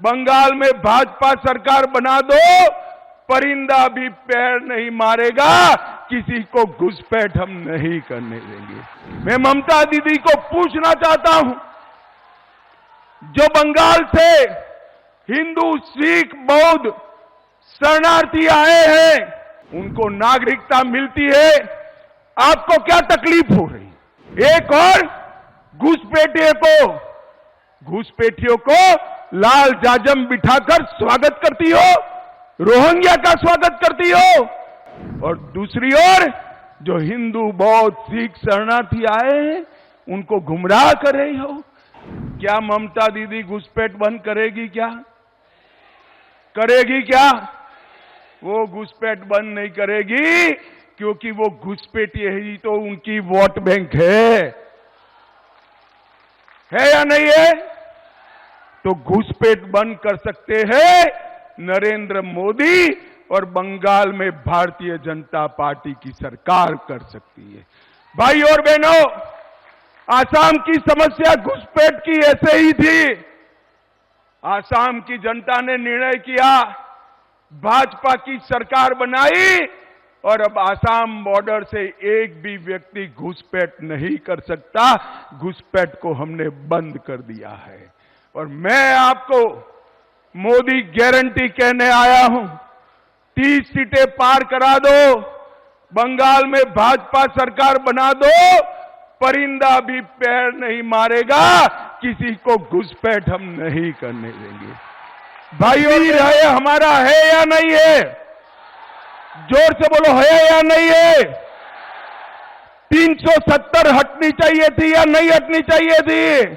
बंगाल में भाजपा सरकार बना दो, परिंदा भी पैर नहीं मारेगा, किसी को घुसपैठ हम नहीं करने देंगे। मैं ममता दीदी को पूछना चाहता हूं, जो बंगाल से हिंदू, सिख, बौद्ध शरणार्थी आए हैं, उनको नागरिकता मिलती है, आपको क्या तकलीफ हो रही? एक और घुसपैठियों को लाल जाजम बिठाकर स्वागत करती हो, रोहिंग्या का स्वागत करती हो, और दूसरी ओर जो हिंदू, बौद्ध, सिख शरणार्थी आए हैं उनको गुमराह कर रही हो। क्या ममता दीदी घुसपैठ बंद करेगी? क्या करेगी? क्या वो घुसपैठ बंद नहीं करेगी, क्योंकि वो घुसपैठी ही तो उनकी वोट बैंक है या नहीं है? तो घुसपैठ बंद कर सकते हैं नरेंद्र मोदी, और बंगाल में भारतीय जनता पार्टी की सरकार कर सकती है। भाई और बहनों, आसाम की समस्या घुसपैठ की ऐसे ही थी। आसाम की जनता ने निर्णय किया, भाजपा की सरकार बनाई, और अब आसाम बॉर्डर से एक भी व्यक्ति घुसपैठ नहीं कर सकता। घुसपैठ को हमने बंद कर दिया है। और मैं आपको मोदी गारंटी कहने आया हूं, 30 सीटें पार करा दो, बंगाल में भाजपा सरकार बना दो, परिंदा भी पैर नहीं मारेगा, किसी को घुसपैठ हम नहीं करने देंगे। भाइयों, ये हमारा है या नहीं है? जोर से बोलो, है या नहीं है? 370 हटनी चाहिए थी या नहीं हटनी चाहिए थी?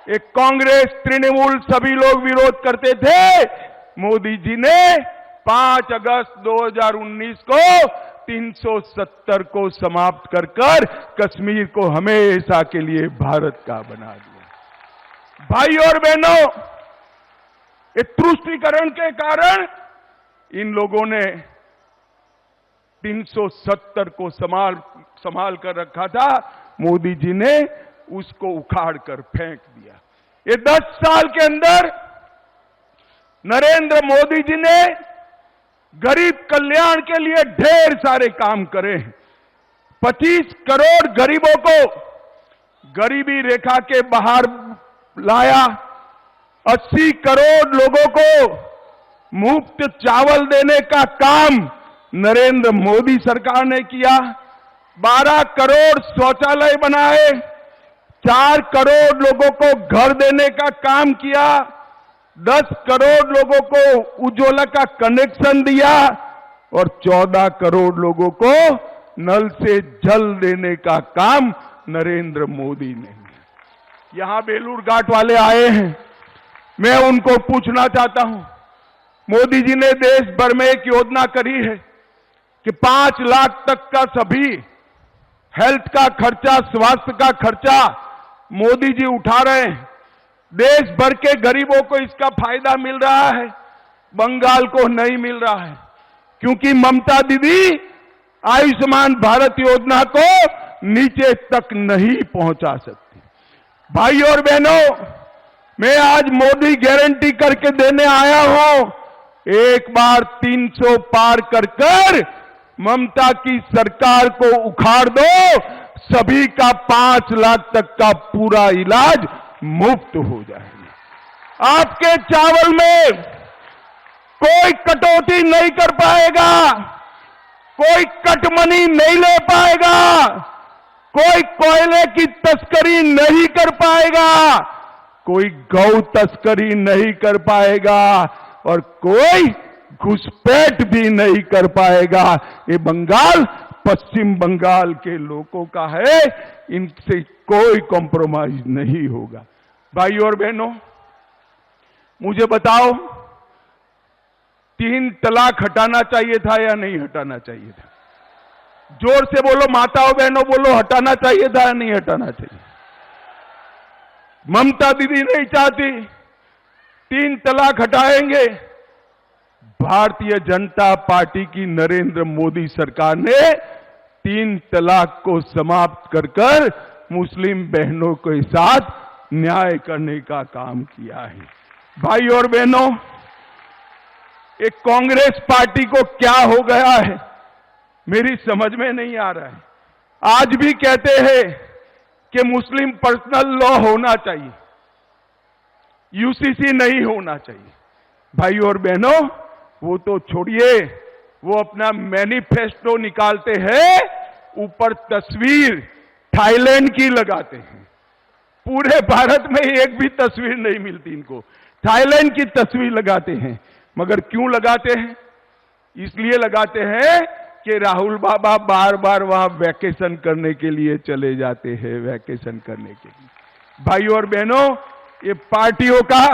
एक कांग्रेस, तृणमूल सभी लोग विरोध करते थे। मोदी जी ने 5 अगस्त 2019 को 370 को समाप्त कर कश्मीर को हमेशा के लिए भारत का बना दिया। भाई और बहनों, इस तुष्टीकरण के कारण इन लोगों ने 370 को संभाल कर रखा था, मोदी जी ने उसको उखाड़ कर फेंक दिया। ये 10 साल के अंदर नरेंद्र मोदी जी ने गरीब कल्याण के लिए ढेर सारे काम करे हैं। 25 करोड़ गरीबों को गरीबी रेखा के बाहर लाया, 80 करोड़ लोगों को मुफ्त चावल देने का काम नरेंद्र मोदी सरकार ने किया, 12 करोड़ शौचालय बनाए, 4 करोड़ लोगों को घर देने का काम किया, 10 करोड़ लोगों को उज्ज्वला का कनेक्शन दिया, और 14 करोड़ लोगों को नल से जल देने का काम नरेंद्र मोदी ने किया। यहां बेलूर घाट वाले आए हैं, मैं उनको पूछना चाहता हूं, मोदी जी ने देश भर में एक योजना करी है कि 5 लाख तक का सभी हेल्थ का खर्चा, स्वास्थ्य का खर्चा मोदी जी उठा रहे हैं। देश भर के गरीबों को इसका फायदा मिल रहा है, बंगाल को नहीं मिल रहा है, क्योंकि ममता दीदी आयुष्मान भारत योजना को नीचे तक नहीं पहुंचा सकती। भाई और बहनों, मैं आज मोदी गारंटी करके देने आया हूं, एक बार 300 पार कर ममता की सरकार को उखाड़ दो, सभी का 5 लाख तक का पूरा इलाज मुफ्त हो जाएगा। आपके चावल में कोई कटौती नहीं कर पाएगा, कोई कटमनी नहीं ले पाएगा, कोई कोयले की तस्करी नहीं कर पाएगा, कोई गौ तस्करी नहीं कर पाएगा, और कोई घुसपैठ भी नहीं कर पाएगा। ये बंगाल पश्चिम बंगाल के लोगों का है, इनसे कोई कॉम्प्रोमाइज नहीं होगा। भाई और बहनों, मुझे बताओ, 3 तलाक हटाना चाहिए था या नहीं हटाना चाहिए था? जोर से बोलो, माताओं बहनों बोलो, हटाना चाहिए था या नहीं हटाना चाहिए? ममता दीदी नहीं चाहती, 3 तलाक हटाएंगे। भारतीय जनता पार्टी की नरेंद्र मोदी सरकार ने 3 तलाक को समाप्त कर मुस्लिम बहनों के साथ न्याय करने का काम किया है। भाई और बहनों, एक कांग्रेस पार्टी को क्या हो गया है मेरी समझ में नहीं आ रहा है। आज भी कहते हैं कि मुस्लिम पर्सनल लॉ होना चाहिए, यूसीसी नहीं होना चाहिए। भाई और बहनों, वो तो छोड़िए, वो अपना मैनिफेस्टो निकालते हैं, ऊपर तस्वीर थाईलैंड की लगाते हैं। पूरे भारत में एक भी तस्वीर नहीं मिलती इनको, थाईलैंड की तस्वीर लगाते हैं। मगर क्यों लगाते हैं? इसलिए लगाते हैं कि राहुल बाबा बार बार वहां वैकेशन करने के लिए चले जाते हैं, वैकेशन करने के लिए। भाई और बहनों, ये पार्टियों का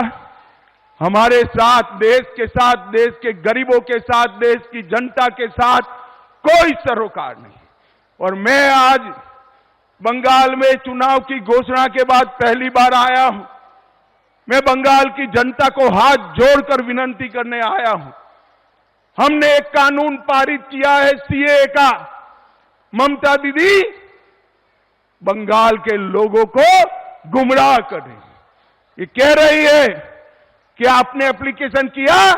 हमारे साथ, देश के गरीबों के साथ, देश की जनता के साथ कोई सरोकार नहीं। और मैं आज बंगाल में चुनाव की घोषणा के बाद पहली बार आया हूं। मैं बंगाल की जनता को हाथ जोड़कर विनती करने आया हूं। हमने एक कानून पारित किया है सीएए का। ममता दीदी बंगाल के लोगों को गुमराह कर रही है। ये कह रही है कि आपने एप्लीकेशन किया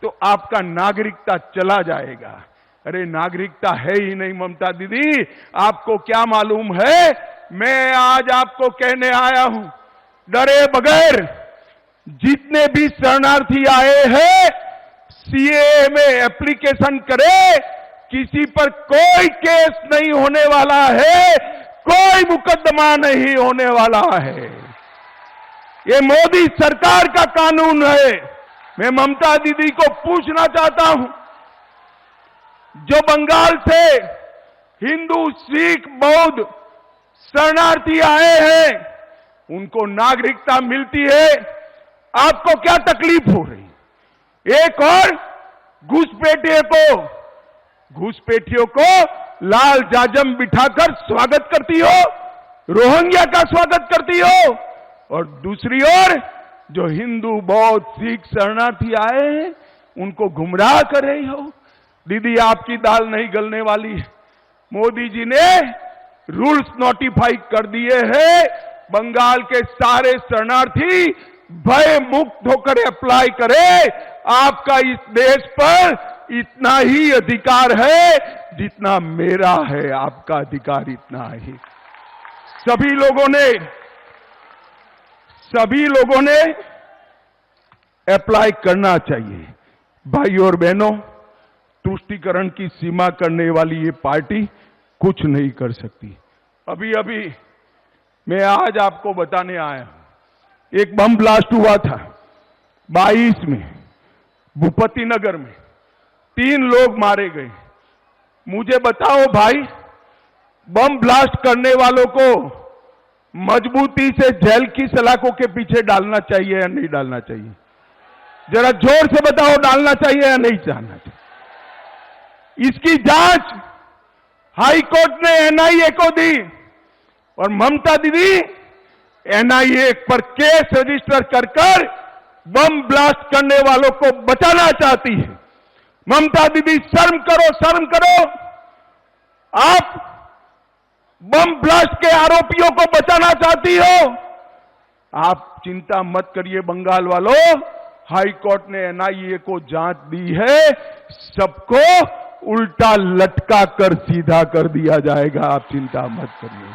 तो आपका नागरिकता चला जाएगा। अरे नागरिकता है ही नहीं ममता दीदी, आपको क्या मालूम है? मैं आज आपको कहने आया हूं, डरे बगैर जितने भी शरणार्थी आए हैं सीएए में एप्लीकेशन करे, किसी पर कोई केस नहीं होने वाला है, कोई मुकदमा नहीं होने वाला है। ये मोदी सरकार का कानून है। मैं ममता दीदी को पूछना चाहता हूं, जो बंगाल से हिंदू, सिख, बौद्ध शरणार्थी आए हैं, उनको नागरिकता मिलती है, आपको क्या तकलीफ हो रही? एक और घुसपैठियों को लाल जाजम बिठाकर स्वागत करती हो, रोहिंग्या का स्वागत करती हो, और दूसरी ओर जो हिंदू, बौद्ध, सिख शरणार्थी आए हैं उनको गुमराह कर रही हो। दीदी, आपकी दाल नहीं गलने वाली है। मोदी जी ने रूल्स नोटिफाई कर दिए हैं। बंगाल के सारे शरणार्थी भय मुक्त होकर अप्लाई करें। आपका इस देश पर इतना ही अधिकार है जितना मेरा है, आपका अधिकार इतना ही। सभी लोगों ने अप्लाई करना चाहिए। भाई और बहनों, तुष्टीकरण की सीमा करने वाली ये पार्टी कुछ नहीं कर सकती। अभी मैं आज आपको बताने आया हूं, एक बम ब्लास्ट हुआ था 22 में भूपति नगर में, 3 लोग मारे गए। मुझे बताओ भाई, बम ब्लास्ट करने वालों को मजबूती से जेल की सलाखों के पीछे डालना चाहिए या नहीं डालना चाहिए? जरा जोर से बताओ, डालना चाहिए या नहीं डालना चाहिए? इसकी जांच हाई कोर्ट ने एनआईए को दी और ममता दीदी एनआईए पर केस रजिस्टर कर बम ब्लास्ट करने वालों को बचाना चाहती है। ममता दीदी, शर्म करो, शर्म करो। आप बम ब्लास्ट के आरोपियों को बचाना चाहती हो। आप चिंता मत करिए बंगाल वालों, हाई कोर्ट ने एनआईए को जांच दी है, सबको उल्टा लटका कर सीधा कर दिया जाएगा। आप चिंता मत करिए।